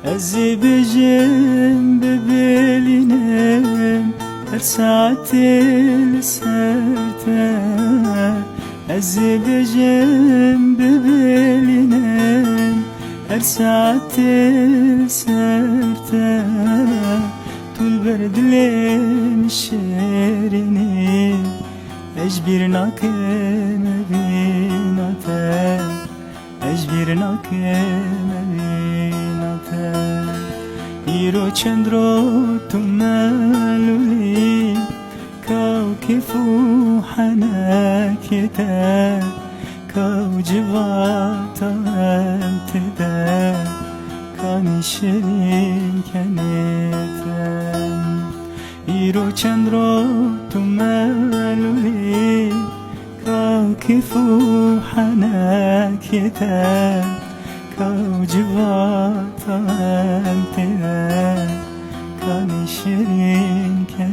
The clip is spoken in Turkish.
Ez bejim bebelinem her saatil serte. Ez bejim bebelinem her saatil serte. Tul berdilin şerini ecbir nakeme binate. Ecbir nakeme binate. İro çendro tumeluli kevkifu hanakite. Kavcivata emtide kani şerin keneten. İro çendro tumeluli kevkifu hanakite. Kavcivata emtide kani şerin keneten.